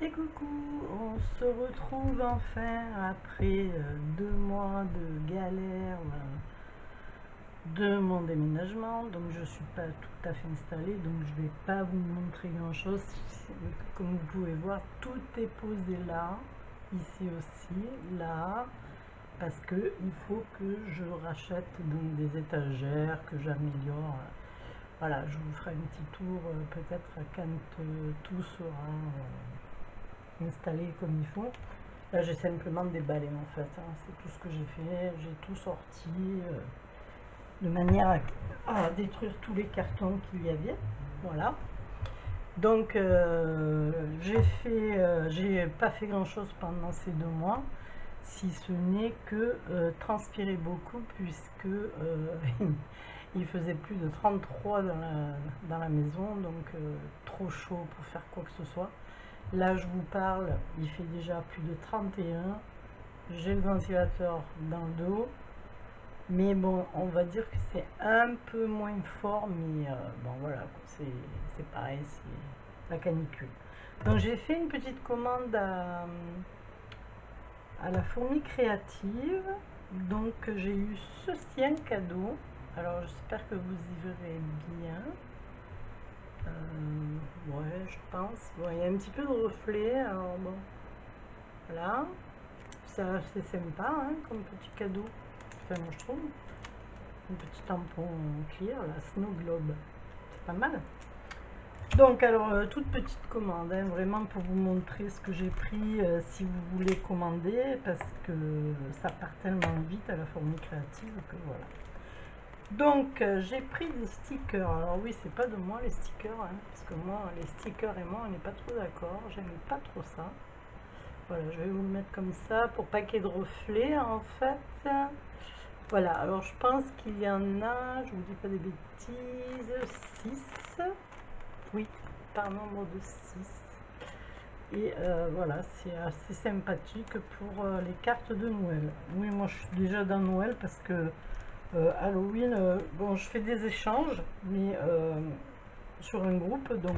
Et coucou, on se retrouve enfin après 2 mois de galère de mon déménagement. Donc je suis pas tout à fait installée, donc je vais pas vous montrer grand chose. Comme vous pouvez voir, tout est posé là, ici aussi, là, parce que il faut que je rachète donc des étagères, que j'améliore. Voilà, je vous ferai un petit tour peut-être quand tout sera installé comme il faut. Là, j'ai simplement déballé en fait, hein. C'est tout ce que j'ai fait. J'ai tout sorti de manière à détruire tous les cartons qu'il y avait. Voilà. Donc, j'ai pas fait grand chose pendant ces 2 mois, si ce n'est que transpirer beaucoup, puisque il faisait plus de 33 dans la maison, donc trop chaud pour faire quoi que ce soit. Là, je vous parle, il fait déjà plus de 31. J'ai le ventilateur dans le dos. Mais bon, on va dire que c'est un peu moins fort. Mais bon, voilà, c'est pareil, c'est la canicule. Donc, j'ai fait une petite commande à la fourmi créative. Donc, j'ai eu ceci en cadeau. Alors, j'espère que vous y verrez bien. Ouais, je pense. Bon, il y a un petit peu de reflet, alors bon, voilà. Ça, c'est sympa, hein, comme petit cadeau. Enfin, moi, je trouve. Un petit tampon clear, la Snow Globe. C'est pas mal. Donc, alors, toute petite commande, hein, vraiment pour vous montrer ce que j'ai pris si vous voulez commander, parce que ça part tellement vite à la fourmi créative que voilà. Donc, j'ai pris des stickers. Alors oui, c'est pas de moi les stickers, hein, parce que moi, les stickers et moi, on n'est pas trop d'accord. J'aime pas trop ça. Voilà, je vais vous le mettre comme ça pour pas qu'il y ait de reflets, en fait. Voilà, alors je pense qu'il y en a, je vous dis pas des bêtises, 6. Oui, par nombre de 6. Et voilà, c'est assez sympathique pour les cartes de Noël. Oui, moi je suis déjà dans Noël parce que Halloween, bon, je fais des échanges, mais sur un groupe, donc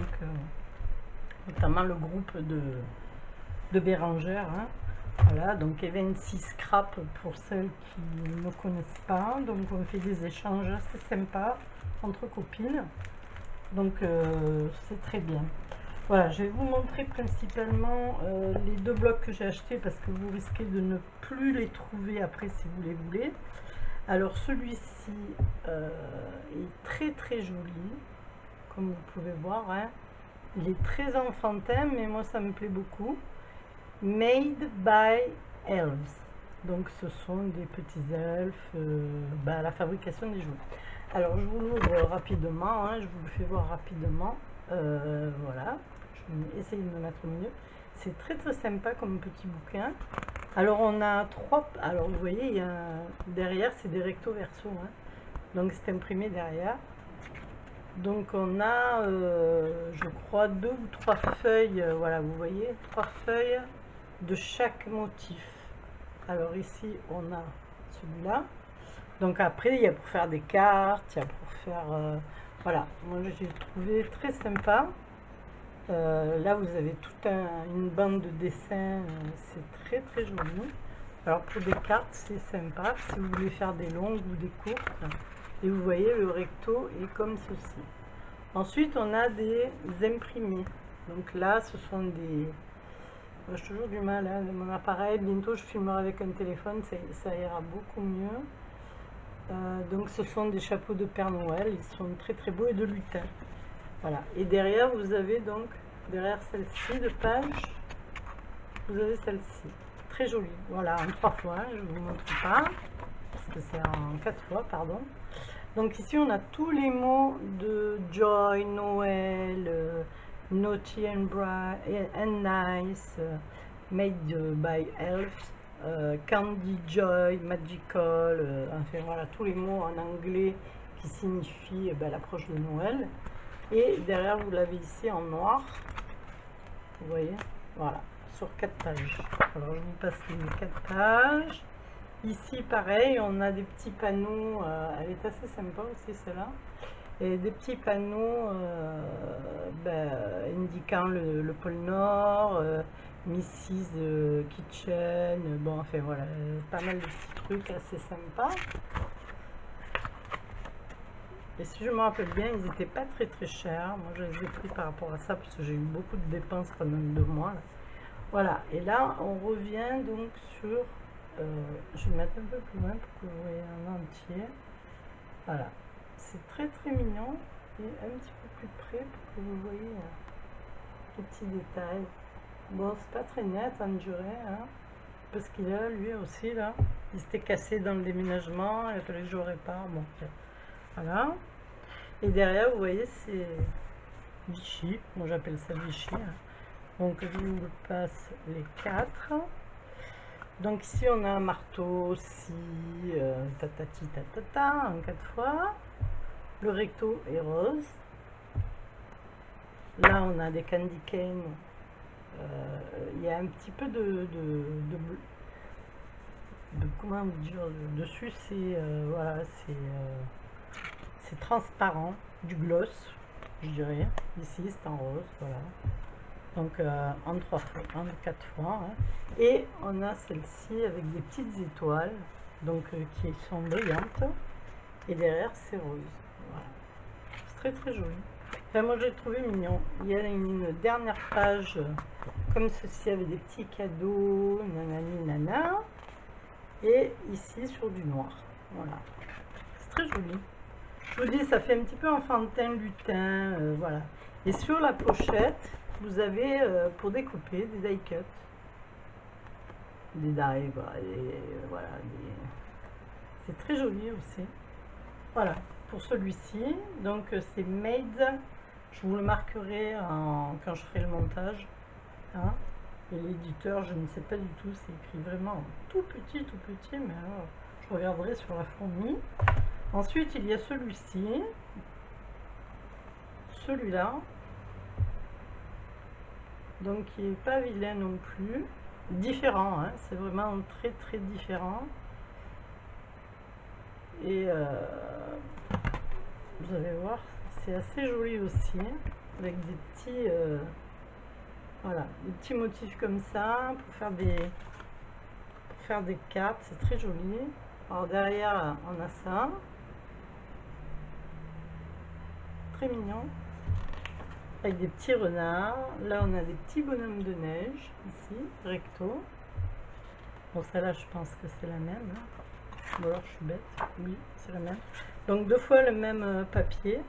notamment le groupe de Bérangère, hein. Voilà, donc Event6 Scrap pour celles qui ne me connaissent pas. Donc on fait des échanges assez sympas entre copines. Donc c'est très bien. Voilà, je vais vous montrer principalement les 2 blocs que j'ai achetés parce que vous risquez de ne plus les trouver après si vous les voulez. Alors celui-ci est très très joli, comme vous pouvez voir, hein. Il est très enfantin, mais moi ça me plaît beaucoup. Made by Elves. Donc ce sont des petits elfes, la fabrication des jouets. Alors je vous l'ouvre rapidement, hein, je vous le fais voir rapidement. Voilà, je vais essayer de me mettre au milieu. C'est très très sympa comme petit bouquin. Alors on a 3, alors vous voyez, il y a, derrière c'est des recto verso, hein. Donc c'est imprimé derrière. Donc on a, je crois, 2 ou 3 feuilles, voilà, vous voyez, 3 feuilles de chaque motif. Alors ici on a celui-là. Donc après il y a pour faire des cartes, il y a pour faire, voilà, moi j'ai trouvé très sympa. Là vous avez toute une bande de dessins, c'est très très joli. Alors pour des cartes c'est sympa si vous voulez faire des longues ou des courtes. Et vous voyez le recto est comme ceci. Ensuite on a des imprimés. Donc là ce sont des... J'ai toujours du mal, hein, de mon appareil. Bientôt je filmerai avec un téléphone, ça ira beaucoup mieux. Donc ce sont des chapeaux de Père Noël, ils sont très très beaux, et de lutin. Voilà. Et derrière vous avez donc, derrière celle-ci de page, vous avez celle-ci. Très jolie. Voilà, en 3 fois, hein, je ne vous montre pas, parce que c'est en 4 fois, pardon. Donc ici on a tous les mots de Joy, Noël, Naughty and Bright and Nice, Made by Elves, Candy, Joy, Magical, enfin voilà, tous les mots en anglais qui signifient l'approche de Noël. Et derrière vous l'avez ici en noir, vous voyez, voilà, sur 4 pages. Alors je vous passe les 4 pages. Ici pareil, on a des petits panneaux, elle est assez sympa aussi celle-là. et des petits panneaux indiquant le pôle Nord, Mrs. Kitchen, bon, enfin voilà, pas mal de petits trucs assez sympas. Et si je me rappelle bien, ils n'étavais pas très chers. Moi, je les ai pris par rapport à ça, parce que j'ai eu beaucoup de dépenses pendant 2 mois. Là. Voilà, et là, on revient donc sur... je vais mettre un peu plus loin pour que vous voyez en entier. Voilà, c'est très mignon. Et un petit peu plus près pour que vous voyez les petits détails. Bon, c'est pas très net en durée, hein, parce qu'il a, lui aussi, là, il s'était cassé dans le déménagement, il fallait que je le répare. Bon, voilà. Et derrière, vous voyez, c'est Vichy. Moi, j'appelle ça Vichy. Hein. Donc, je vous passe les 4. Donc, ici, on a un marteau, si, tatati, tatata, en 4 fois. Le recto est rose. Là, on a des candy cane. Il y a un petit peu de comment dire, dessus, c'est voilà, c'est transparent, du gloss, je dirais. Ici, c'est en rose, voilà. Donc en 3 fois, en 4 fois. Hein. Et on a celle-ci avec des petites étoiles, donc qui sont brillantes. Et derrière, c'est rose. Voilà. C'est très joli. Enfin, moi, j'ai trouvé mignon. Il y a une dernière page comme ceci avec des petits cadeaux, nanani nana. Et ici sur du noir. Voilà. C'est très joli. Je vous dis, ça fait un petit peu enfantin, lutin, voilà. Et sur la pochette, vous avez pour découper des die cuts. Des die, voilà. C'est très joli aussi. Voilà, pour celui-ci. Donc c'est made. Je vous le marquerai quand je ferai le montage. Hein. Et l'éditeur, je ne sais pas du tout, c'est écrit vraiment tout petit, mais alors, je regarderai sur la fourmi. Ensuite, il y a celui-ci, celui-là, donc qui n'est pas vilain non plus, différent, hein, c'est vraiment très différent. Et vous allez voir, c'est assez joli aussi, avec des petits, voilà, des petits motifs comme ça pour faire des cartes, c'est très joli. Alors derrière, on a ça. Très mignon. Avec des petits renards. Là, on a des petits bonhommes de neige, ici, recto. Bon, celle-là, je pense que c'est la même. Hein. Ou alors, je suis bête. Oui, c'est la même. Donc, 2 fois le même papier.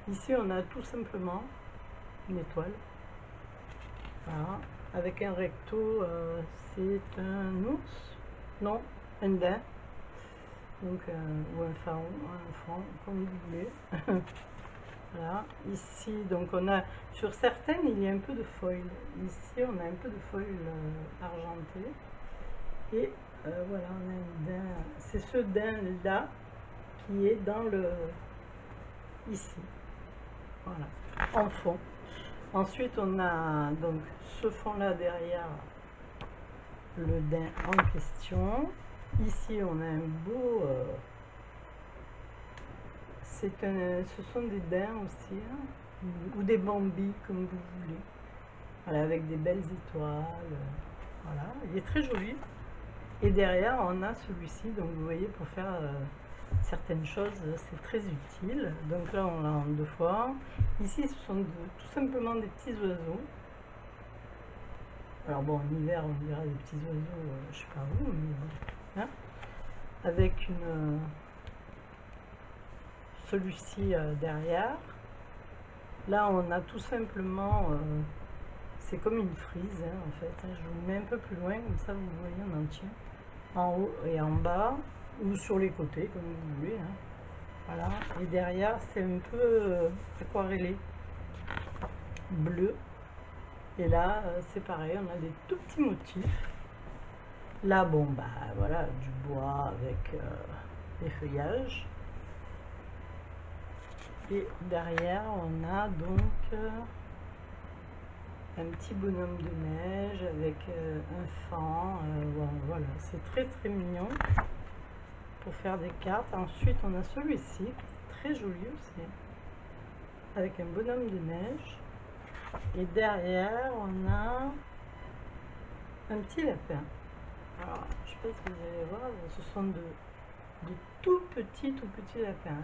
Ici, on a tout simplement une étoile. Voilà. Avec un recto, c'est un ours. Non, un daim. Donc, ou un fond, comme vous voulez. Voilà, ici, donc on a, sur certaines, il y a un peu de foil. Ici, on a un peu de foil argenté. Et voilà, on a un daim. C'est ce daim-là qui est dans le... ici. Voilà, en fond. Ensuite, on a donc ce fond-là derrière le daim en question. Ici, on a un beau... ce sont des daims aussi, hein, ou des bambis, comme vous voulez. Voilà, avec des belles étoiles. Voilà, il est très joli. Et derrière, on a celui-ci, donc vous voyez, pour faire certaines choses, c'est très utile. Donc là, on l'a en 2 fois. Ici, ce sont tout simplement des petits oiseaux. Alors bon, en hiver, on dirait des petits oiseaux, je sais pas où, mais bon. Hein, avec une... celui-ci derrière. Là, on a tout simplement, c'est comme une frise, hein, en fait. Hein. Je vous mets un peu plus loin, comme ça vous voyez en entier, en haut et en bas, ou sur les côtés, comme vous voulez. Hein. Voilà. Et derrière, c'est un peu aquarellé, bleu. Et là, c'est pareil, on a des tout petits motifs. Là, bon, bah voilà, du bois avec des feuillages. Et derrière, on a donc un petit bonhomme de neige avec un fan. Voilà, c'est très mignon pour faire des cartes. Ensuite, on a celui-ci, très joli aussi. avec un bonhomme de neige. Et derrière, on a un petit lapin. Alors, je ne sais pas si vous allez voir, ce sont de tout petits lapins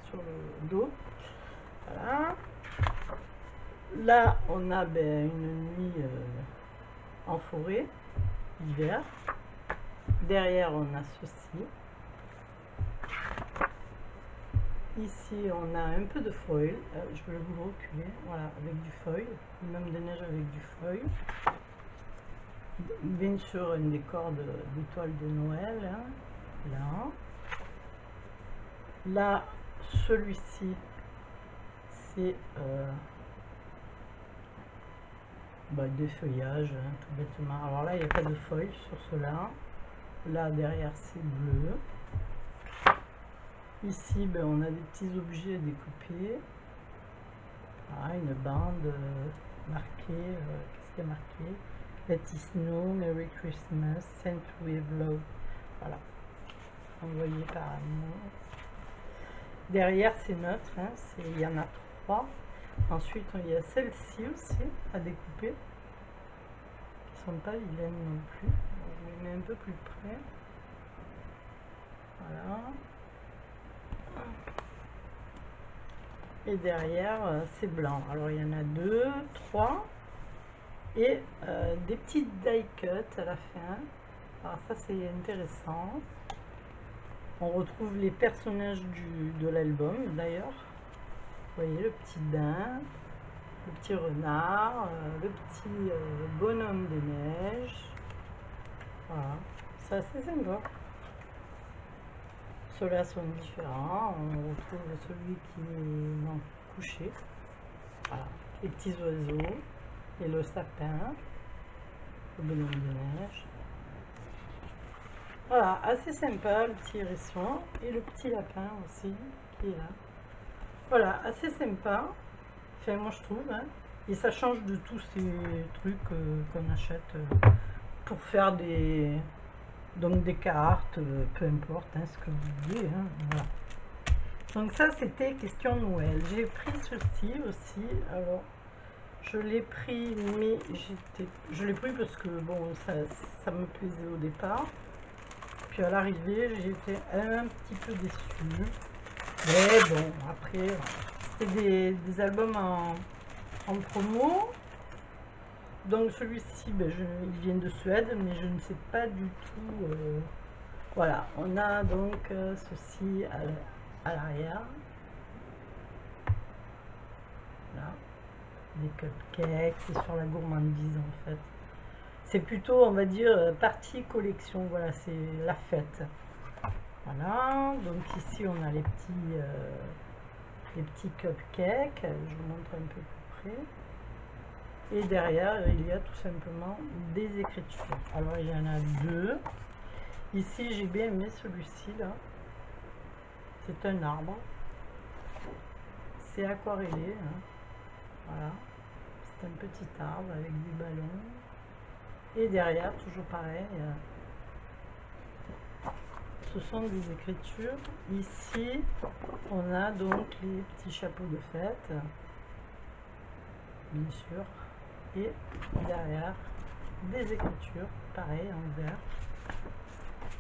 sur le dos. Voilà. Là, on a une nuit en forêt, l'hiver. Derrière, on a ceci. Ici, on a un peu de foil. Je vais vous reculer. Voilà, avec du foil. Une homme de neige avec du foil. Bien sûr, un décor d'étoiles de Noël. Hein, là. Là, celui-ci, c'est des feuillages, hein, tout bêtement. Alors là, il n'y a pas de feuilles sur cela. Là, derrière, c'est bleu. Ici, on a des petits objets à découper. Ah, une bande marquée. Qu'est-ce qu'il y a marqué? Let it snow, Merry Christmas, sent with love. Voilà. Envoyé par amour. Derrière, c'est neutre. Hein, il y en a 3. Ensuite, il y a celle-ci aussi à découper. Qui ne sont pas vilaines non plus. Je les mets un peu plus près. Voilà. Et derrière, c'est blanc. Alors, il y en a 2, 3. Et des petites die cuts à la fin. Alors, ça, c'est intéressant. On retrouve les personnages de l'album, d'ailleurs. Vous voyez, le petit daim, le petit renard, le petit bonhomme de neige. Voilà, c'est assez sympa. Ceux-là sont différents. On retrouve celui qui est couché. Voilà, les petits oiseaux et le sapin, le bonhomme de neige. Voilà, assez sympa, le petit hérisson et le petit lapin aussi qui est là. Voilà, assez sympa. Enfin, moi je trouve. Hein. Et ça change de tous ces trucs qu'on achète pour faire des cartes, peu importe hein, ce que vous voulez. Hein, voilà. Donc ça, c'était question Noël. J'ai pris ceci aussi. Alors, je l'ai pris, mais je l'ai pris parce que bon, ça me plaisait au départ. Puis à l'arrivée, j'étais un petit peu déçue. Mais bon, après, c'est des albums en promo. Donc celui-ci, il vient de Suède, mais je ne sais pas du tout. Voilà, on a donc ceci à l'arrière. Là, des cupcakes, c'est sur la gourmandise en fait. C'est plutôt, on va dire, partie collection. Voilà, c'est la fête. Voilà, donc ici on a les petits cupcakes. Je vous montre un peu plus près. Et derrière, il y a tout simplement des écritures. Alors, il y en a 2. Ici, j'ai bien aimé celui-ci, là. C'est un arbre. C'est aquarellé. Hein. Voilà. C'est un petit arbre avec des ballons. Et derrière, toujours pareil, ce sont des écritures. Ici, on a donc les petits chapeaux de fête. Bien sûr. Et derrière, des écritures, pareil, en vert.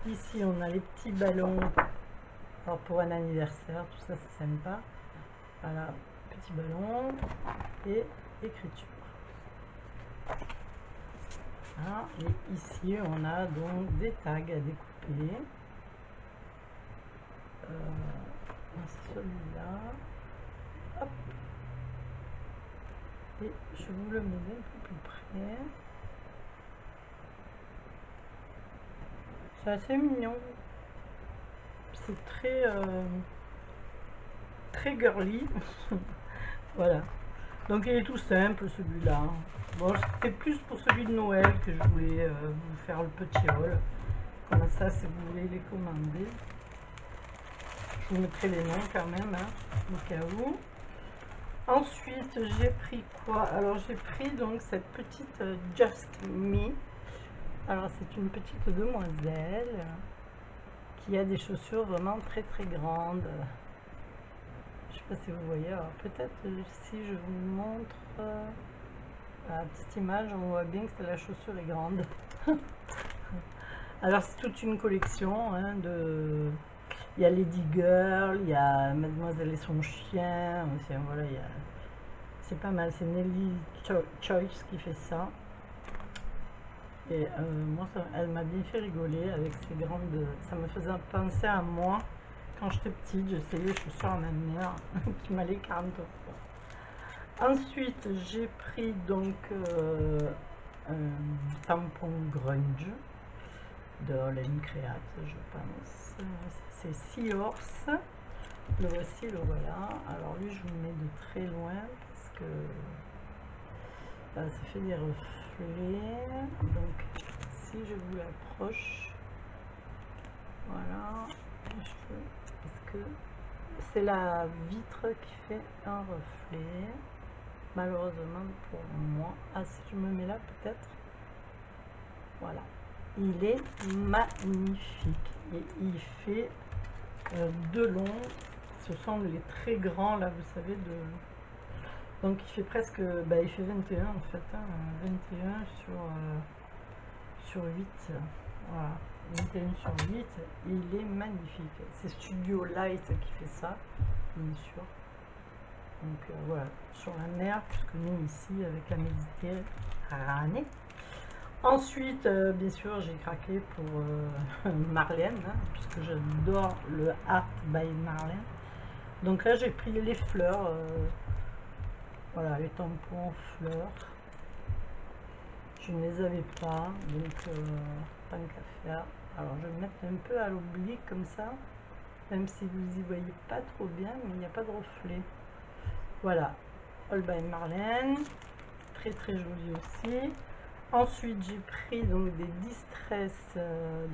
Ici, on a les petits ballons. Alors, pour un anniversaire, tout ça, c'est sympa. Voilà, petits ballons et écriture. Voilà. Et ici, on a donc des tags à découper. Celui-là. Hop. Et je vous le mets un peu plus près. C'est assez mignon. C'est très girly. Voilà. Donc il est tout simple celui-là. Bon, c'était plus pour celui de Noël que je voulais vous faire le petit haul. Comme ça, si vous voulez les commander. Je vous mettrai les noms quand même, hein, au cas où. Ensuite, j'ai pris quoi? Alors, j'ai pris donc cette petite Just Me. Alors, c'est une petite demoiselle qui a des chaussures vraiment très grandes. Je sais pas si vous voyez. Alors peut-être si je vous montre la petite image, on voit bien que la chaussure est grande. Alors c'est toute une collection hein, de... Il y a Lady Girl, il y a Mademoiselle et son chien, enfin, voilà, c'est pas mal, c'est Nelly Choice qui fait ça. Et moi, elle m'a bien fait rigoler avec ses grandes... Ça me faisait penser à moi, quand j'étais petite, j'essayais les chaussures à ma mère, qui m'allait 40 fois. Ensuite, j'ai pris donc un tampon grunge de Hélène Créate, je pense. C'est Seahorse. Le voici, le voilà. Alors lui, je vous mets de très loin parce que ça fait des reflets. Donc, si je vous l'approche, voilà, parce que c'est la vitre qui fait un reflet. Malheureusement pour moi. Ah, si je me mets là, peut-être. Voilà. Il est magnifique et il fait de long. Ce sont les très grands là, vous savez, donc il fait presque, il fait 21 en fait, hein, 21 sur 8, voilà, 21 sur 8, et il est magnifique. C'est Studio Light qui fait ça, bien sûr. Donc voilà, sur la mer, puisque nous ici avec la Méditerranée. Ensuite, bien sûr, j'ai craqué pour Marlène, hein, puisque j'adore le Art by Marlène. Donc là, j'ai pris les fleurs, voilà, les tampons fleurs. Je ne les avais pas, donc tant qu'à faire. Alors, je vais me mettre un peu à l'oblique comme ça, même si vous y voyez pas trop bien, mais il n'y a pas de reflet. Voilà, All by Marlène, très très joli aussi. Ensuite, j'ai pris donc des distress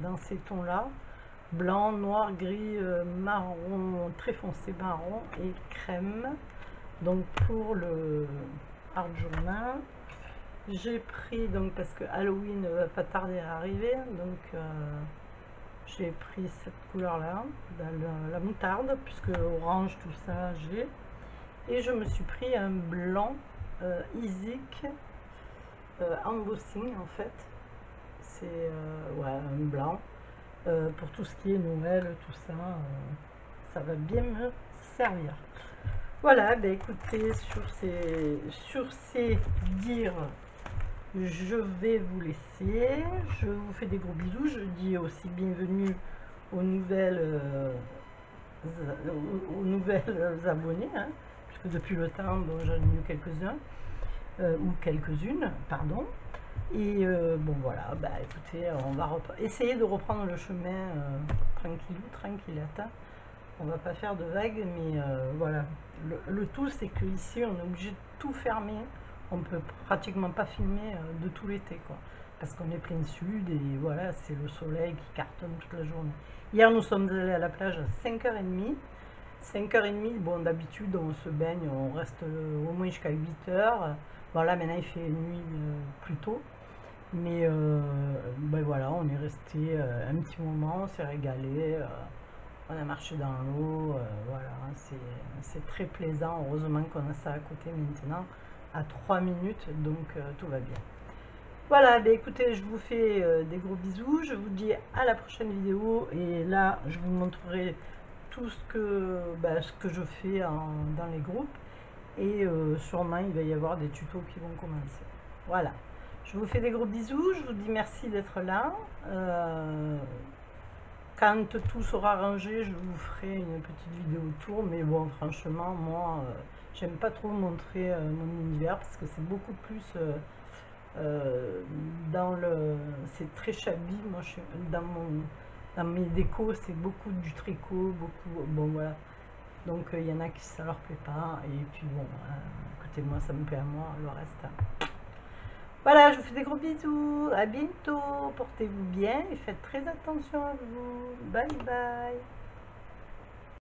dans ces tons-là, blanc, noir, gris, marron, très foncé marron et crème. Donc pour le art journal, j'ai pris donc parce que Halloween ne va pas tarder à arriver, donc j'ai pris cette couleur-là, la moutarde, puisque orange tout ça j'ai. Et je me suis pris un blanc Isik embossing en fait, c'est ouais, un blanc pour tout ce qui est Noël, tout ça, ça va bien me servir. Voilà, ben écoutez, sur ces dires, je vais vous laisser. Je vous fais des gros bisous. Je dis aussi bienvenue aux nouvelles abonnés, hein, puisque depuis le temps, bon, j'en ai eu quelques-uns. Ou quelques-unes, pardon. Et bon voilà, bah écoutez, on va essayer de reprendre le chemin tranquillou, tranquillata. On va pas faire de vagues, mais voilà. Le tout, c'est que ici, on est obligé de tout fermer. On peut pratiquement pas filmer de tout l'été, quoi. Parce qu'on est plein sud et voilà, c'est le soleil qui cartonne toute la journée. Hier, nous sommes allés à la plage à 5h30. 5h30, bon, d'habitude, on se baigne, on reste au moins jusqu'à 8h. Voilà, maintenant il fait nuit plus tôt, mais ben voilà, on est resté un petit moment, on s'est régalé, on a marché dans l'eau, voilà, c'est très plaisant. Heureusement qu'on a ça à côté maintenant, à 3 minutes, donc tout va bien. Voilà, ben écoutez, je vous fais des gros bisous, je vous dis à la prochaine vidéo, et là, je vous montrerai tout ce que je fais dans les groupes. Et sûrement il va y avoir des tutos qui vont commencer. Voilà, je vous fais des gros bisous, je vous dis merci d'être là. Quand tout sera rangé, je vous ferai une petite vidéo tour, mais bon, franchement, moi j'aime pas trop montrer mon univers parce que c'est beaucoup plus c'est très shabby. Moi je suis dans mes décos, c'est beaucoup du tricot, beaucoup, bon voilà. Donc il y en a qui ça leur plaît pas, et puis bon, écoutez, moi ça me plaît à moi, le reste. Voilà, je vous fais des gros bisous, à bientôt, portez-vous bien et faites très attention à vous. Bye bye.